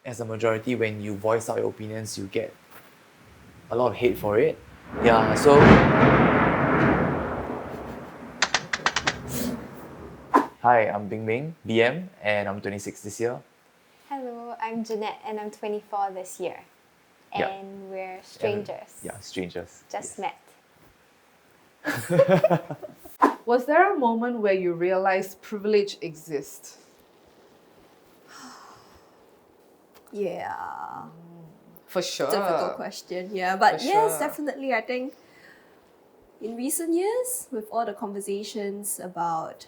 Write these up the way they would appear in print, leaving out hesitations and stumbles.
as a majority, when you voice out your opinions, you get a lot of hate for it. Yeah, so hi, I'm Bing Bing, BM, and I'm 26 this year. Hello, I'm Jeanette and I'm 24 this year. Yeah. And we're And, strangers. yeah, strangers. Just yes. met. Was there a moment where you realized privilege exists? Yeah, For sure. difficult question. Yeah, but For yes, sure. definitely. I think in recent years, with all the conversations about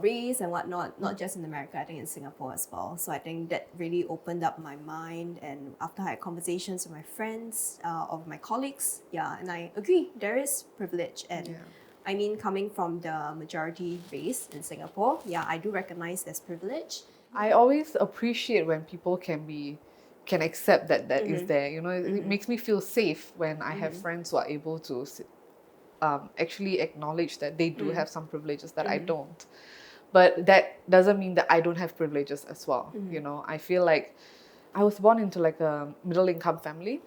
race and whatnot, not just in America, I think in Singapore as well. So I think that really opened up my mind. And after I had conversations with my friends, or my colleagues, and I agree, there is privilege. And Yeah. I mean, coming from the majority race in Singapore, I do recognize there's privilege. I always appreciate when people can accept that is there. You know, it makes me feel safe when I have friends who are able to actually acknowledge that they do have some privileges that I don't. But that doesn't mean that I don't have privileges as well. You know, I feel like I was born into like a middle income family.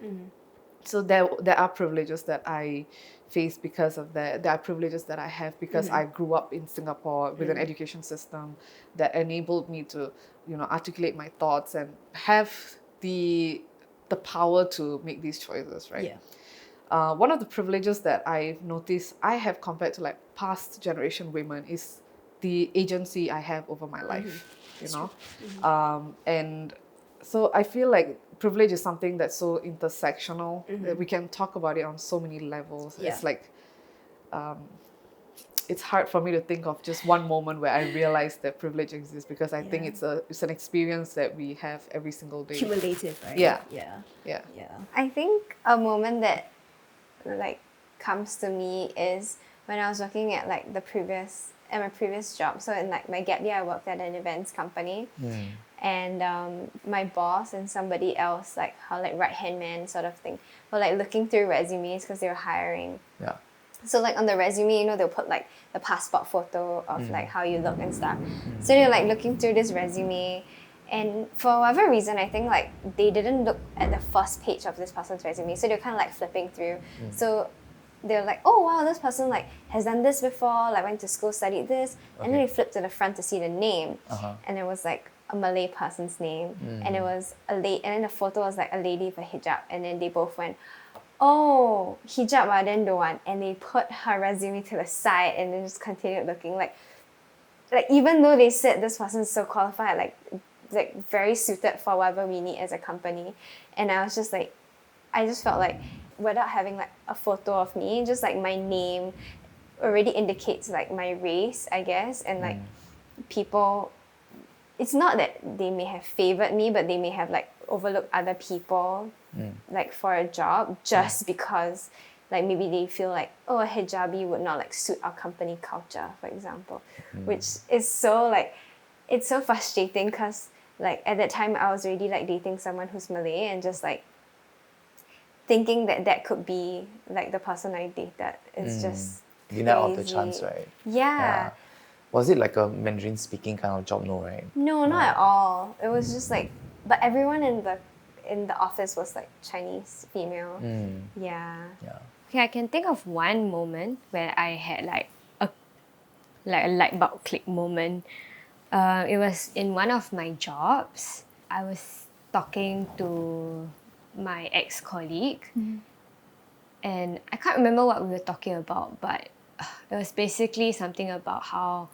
So there are privileges that I face because of that. There are privileges that I have because I grew up in Singapore with an education system that enabled me to, articulate my thoughts and have the power to make these choices, right? One of the privileges that I've noticed I have compared to like past generation women is the agency I have over my life, and so I feel like privilege is something that's so intersectional that we can talk about it on so many levels. It's like it's hard for me to think of just one moment where I realized that privilege exists, because I think it's an experience that we have every single day. Cumulative, right? Yeah. Yeah. I think a moment that like comes to me is when I was working at like my previous job. So in like my gap year, I worked at an events company. And my boss and somebody else, like her like right hand man sort of thing, were like looking through resumes because they were hiring. Yeah. So like on the resume, they'll put like the passport photo of like how you look and stuff. So they're like looking through this resume, and for whatever reason, I think like they didn't look at the first page of this person's resume. So they're kind of like flipping through. So they're like, oh wow, this person like has done this before, like went to school, studied this, and then they flipped to the front to see the name, and it was like a Malay person's name, and it was and then the photo was like a lady with a hijab, and then they both went, oh, hijab I didn't do one, and they put her resume to the side and then just continued looking like even though they said this person's so qualified, like very suited for whatever we need as a company, and I was just like, I just felt like without having like a photo of me, just like my name already indicates like my race, I guess, and like people, it's not that they may have favored me, but they may have like overlooked other people like for a job just because like maybe they feel like, oh, a hijabi would not like suit our company culture, for example, which is so like, it's so frustrating because like at that time I was already like dating someone who's Malay, and just like thinking that could be like the person I dated is just Didn't out the crazy. chance, right? Yeah. Was it like a Mandarin speaking kind of job? No, right? No, not at all. It was just like, but everyone in the office was like Chinese female. Yeah. Yeah. Okay, I can think of one moment where I had like a light bulb click moment. It was in one of my jobs. I was talking to my ex-colleague, and I can't remember what we were talking about, but it was basically something about how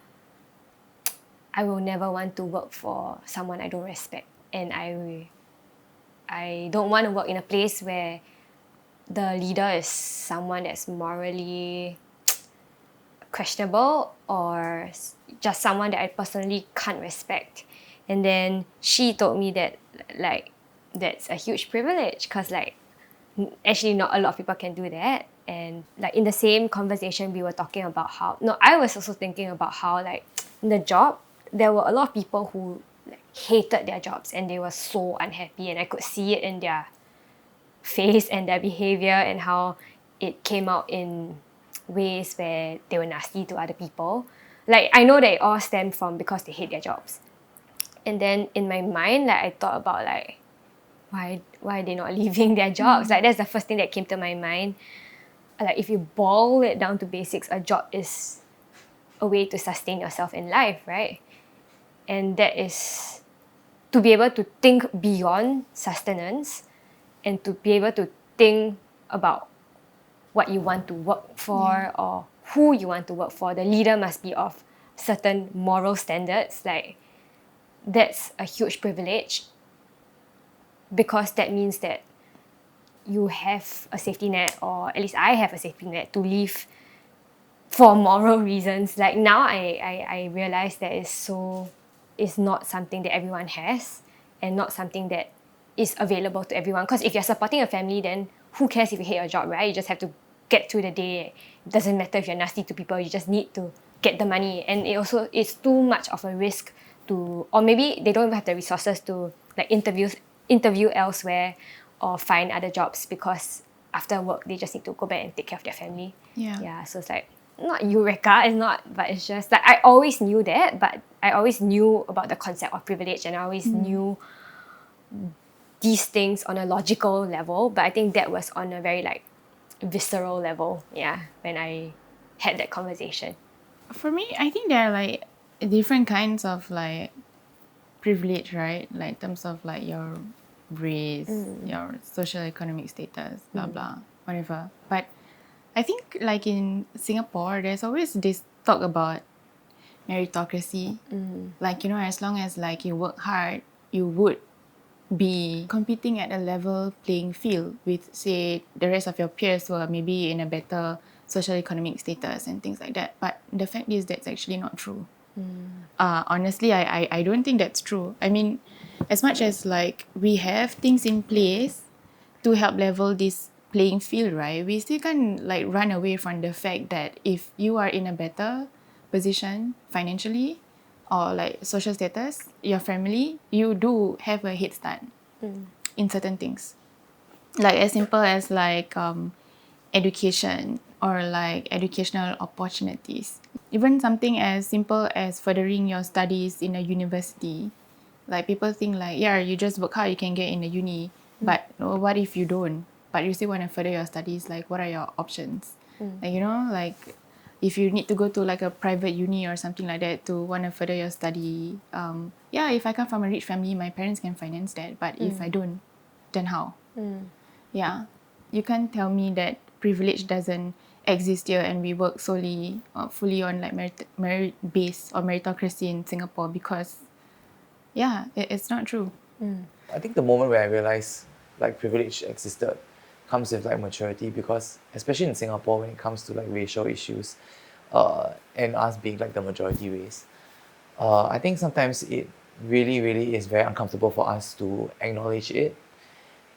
I will never want to work for someone I don't respect, and I don't want to work in a place where the leader is someone that's morally questionable, or just someone that I personally can't respect. And then she told me that like that's a huge privilege, because like actually not a lot of people can do that. And like in the same conversation we were talking about how, no, I was also thinking about how like in the job there were a lot of people who like hated their jobs and they were so unhappy, and I could see it in their face and their behavior, and how it came out in ways where they were nasty to other people. Like I know they all stem from because they hate their jobs, And then in my mind, like I thought about like why are they not leaving their jobs? Like that's the first thing that came to my mind. Like if you boil it down to basics, a job is a way to sustain yourself in life, right? And that is to be able to think beyond sustenance and to be able to think about what you want to work for or who you want to work for. The leader must be of certain moral standards. Like that's a huge privilege because that means that you have a safety net, or at least I have a safety net to leave for moral reasons. Like now I realize that it's not something that everyone has and not something that is available to everyone. Because if you're supporting a family, then who cares if you hate your job, right? You just have to get through the day. It doesn't matter if you're nasty to people, you just need to get the money. And it's too much of a risk to, or maybe they don't even have the resources to like interview elsewhere or find other jobs because after work they just need to go back and take care of their family. Yeah, so it's like not eureka, it's not, but it's just like I always knew that, but I always knew about the concept of privilege and I always knew these things on a logical level, but I think that was on a very like visceral level, when I had that conversation. For me, I think there are like different kinds of like privilege, right? Like in terms of like your race, your social economic status, blah blah, whatever. But I think like in Singapore, there's always this talk about meritocracy. Like, you know, as long as like you work hard, you would be competing at a level playing field with, say, the rest of your peers who are maybe in a better social economic status and things like that. But the fact is that's actually not true. Honestly, I don't think that's true. I mean, as much as like we have things in place to help level this playing field, right, we still can't like run away from the fact that if you are in a better position financially or like social status, your family, you do have a head start in certain things. Like as simple as like education or like educational opportunities. Even something as simple as furthering your studies in a university. Like people think like, yeah, you just work hard, you can get in a uni. But what if you don't? But you still want to further your studies, like what are your options? Like, you know, like if you need to go to like a private uni or something like that to want to further your study, if I come from a rich family, my parents can finance that. But if I don't, then how? Yeah, you can't tell me that privilege doesn't exist here and we work solely, fully on like merit based or meritocracy in Singapore because, it's not true. I think the moment where I realized like privilege existed comes with like maturity, because especially in Singapore when it comes to like racial issues and us being like the majority race, I think sometimes it really is very uncomfortable for us to acknowledge it.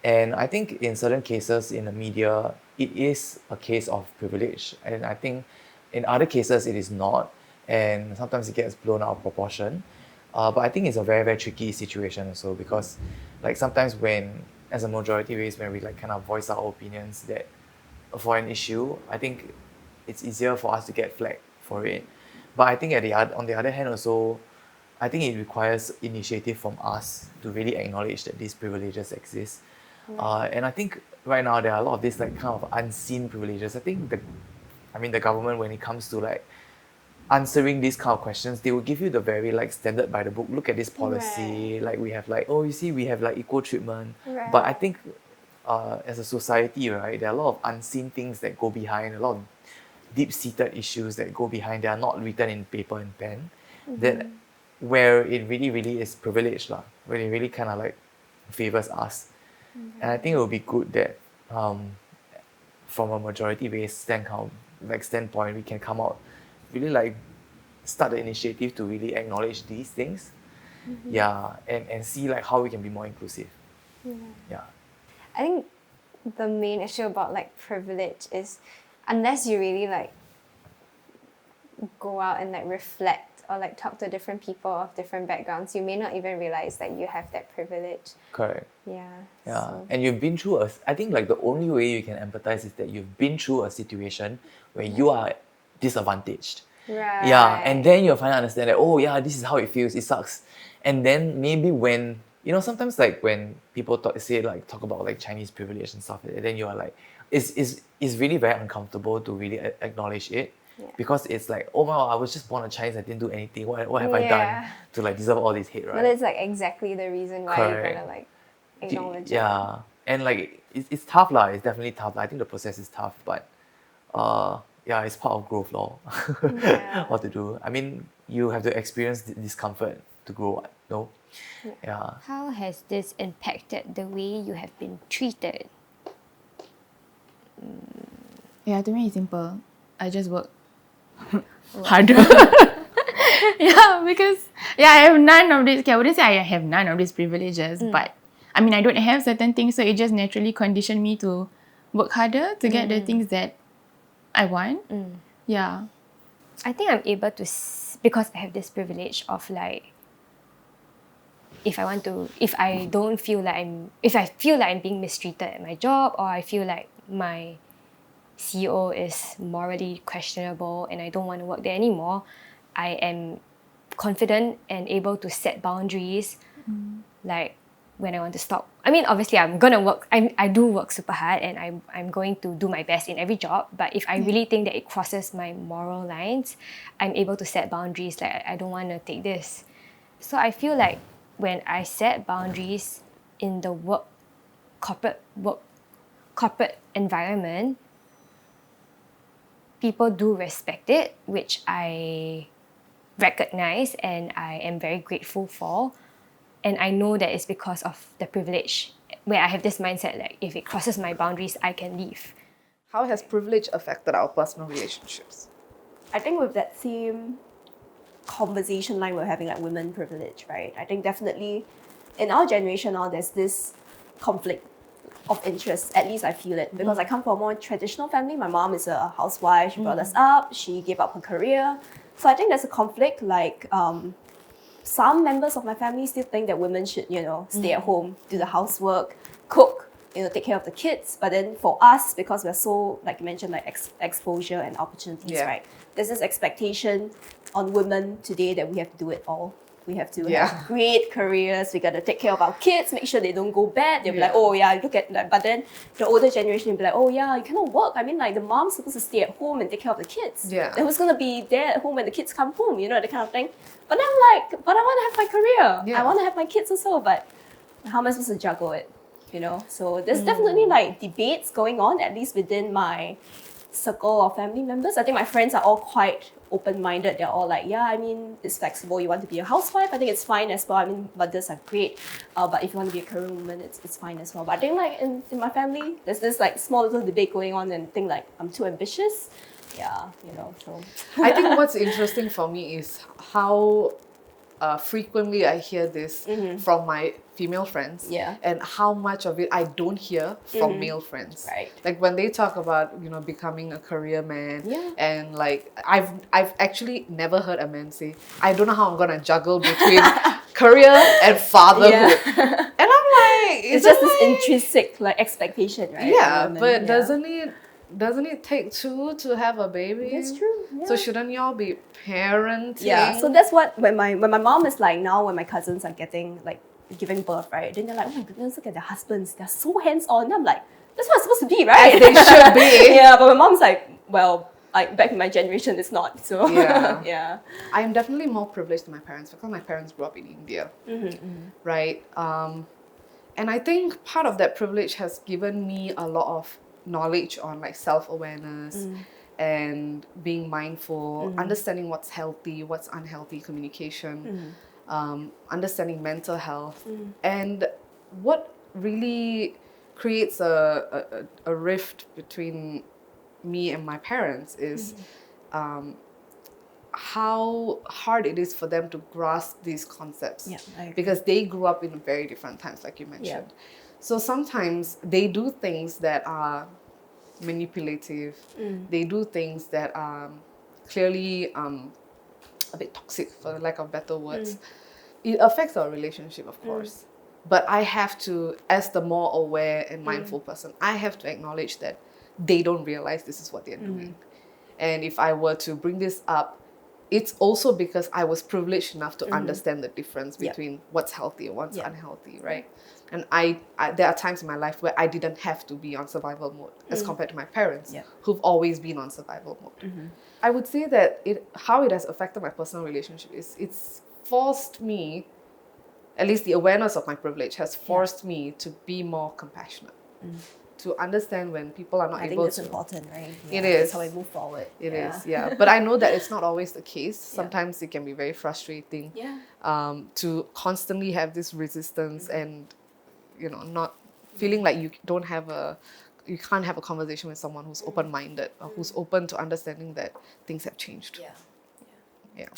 And I think in certain cases in the media, it is a case of privilege. And I think in other cases, it is not. And sometimes it gets blown out of proportion. But I think it's a very tricky situation also, because like sometimes when, as a majority race, when we like kind of voice our opinions that for an issue, I think it's easier for us to get flagged for it. But I think on the other hand also, I think it requires initiative from us to really acknowledge that these privileges exist. And I think right now there are a lot of these like kind of unseen privileges. I think the government, when it comes to like answering these kind of questions, they will give you the very like standard by the book. Look at this policy. Like we have like, oh, you see, we have like equal treatment. But I think as a society, right, there are a lot of unseen things that go behind, a lot of deep-seated issues that go behind. They are not written in paper and pen. That where it really is privilege, where it really kind of like favors us. And I think it would be good that from a majority-based standpoint, we can come out, really like start the initiative to really acknowledge these things, and see like how we can be more inclusive. I think the main issue about like privilege is unless you really like go out and like reflect or like talk to different people of different backgrounds, you may not even realize that you have that privilege. Correct. Yeah. And you've been through I think like the only way you can empathize is that you've been through a situation where you are disadvantaged. Right. Yeah, and then you'll finally understand that, oh yeah, this is how it feels, it sucks. And then maybe when, you know, sometimes like when people talk about like Chinese privilege and stuff, and then you are like, it's really very uncomfortable to really acknowledge it. Yeah. Because it's like, oh my God, I was just born a Chinese, I didn't do anything. What have I done Yeah. to like deserve all this hate, right? But it's like exactly the reason why you Correct. gotta like acknowledge it. Yeah, and like it's tough lah. It's definitely tough. I think the process is tough, but yeah, it's part of growth law. Yeah. What to do? I mean, you have to experience discomfort to grow. No, yeah. How has this impacted the way you have been treated? Yeah, to me it's simple. I just work harder. Yeah, because I have none of this. Okay, I wouldn't say I have none of these privileges, but I mean I don't have certain things, so it just naturally conditioned me to work harder to get the things that I want. Yeah. I think I'm able to, because I have this privilege of like, if I feel like I'm being mistreated at my job, or I feel like my CEO is morally questionable and I don't want to work there anymore, I am confident and able to set boundaries, like when I want to stop. I mean, obviously I'm gonna work, I do work super hard and I'm going to do my best in every job, but if I really think that it crosses my moral lines, I'm able to set boundaries, like I don't want to take this. So I feel like when I set boundaries in the corporate environment, people do respect it, which I recognize and I am very grateful for. And I know that it's because of the privilege, where I have this mindset like, if it crosses my boundaries, I can leave. How has privilege affected our personal relationships? I think with that same conversation line we're having, like women privilege, right? I think definitely in our generation now, there's this conflict of interest. At least I feel it, because I come from a more traditional family. My mom is a housewife. She brought us up. She gave up her career. So I think there's a conflict. Like some members of my family still think that women should, stay at home, do the housework, cook, take care of the kids. But then for us, because we're so, like you mentioned, like exposure and opportunities, right? There's this expectation on women today that we have to do it all. We have to have great careers. We got to take care of our kids, make sure they don't go bad. They'll be like, oh yeah, look at that. But then the older generation will be like, oh yeah, you cannot work. I mean, like the mom's supposed to stay at home and take care of the kids. Yeah. And who's going to be there at home when the kids come home, that kind of thing. But then I'm like, but I want to have my career. Yeah. I want to have my kids also. But how am I supposed to juggle it? So there's definitely like debates going on, at least within my circle of family members. I think my friends are all quite open-minded. They're all like, yeah, I mean, it's flexible. You want to be a housewife, I think it's fine as well. I mean, mothers are great. But if you want to be a career woman, it's fine as well. But I think like in my family, there's this like small little debate going on and think like I'm too ambitious. Yeah, so. I think what's interesting for me is how frequently I hear this from my female friends, and how much of it I don't hear from male friends. Right. Like when they talk about becoming a career man, and like I've actually never heard a man say, I don't know how I'm gonna juggle between career and fatherhood. And I'm like, it's just this intrinsic like expectation, right? Yeah, Women, but doesn't it take two to have a baby? That's true. Yeah. So shouldn't y'all be parenting? Yeah. So that's what when my mom is like, now when my cousins are giving birth, right? Then they're like, oh my goodness, look at their husbands. They're so hands-on. And I'm like, that's what it's supposed to be, right? As they should be. Yeah, but my mom's like, well, like back in my generation, it's not. So yeah. I'm definitely more privileged than my parents because my parents grew up in India, right? And I think part of that privilege has given me a lot of knowledge on like self-awareness and being mindful, understanding what's healthy, what's unhealthy communication, understanding mental health. And what really creates a rift between me and my parents is how hard it is for them to grasp these concepts. Yeah, I agree. Because they grew up in very different times, like you mentioned. So sometimes they do things that are manipulative. They do things that are clearly a bit toxic, for the lack of better words. It affects our relationship, of course. But I have to, as the more aware and mindful person, I have to acknowledge that they don't realize this is what they're doing. And if I were to bring this up it's also because I was privileged enough to understand the difference Yep. between what's healthy and what's Yep. unhealthy, right? And I there are times in my life where I didn't have to be on survival mode as compared to my parents Yep. who've always been on survival mode. I would say that how it has affected my personal relationship is it's forced me, at least the awareness of my privilege has forced me to be more compassionate, to understand when people are not I think able that's to. important, right? It That's is. how we move forward. It is, yeah. But I know that it's not always the case. Sometimes it can be very frustrating to constantly have this resistance and, not feeling like you can't have a conversation with someone who's open-minded or who's open to understanding that things have changed. Yeah. Yeah.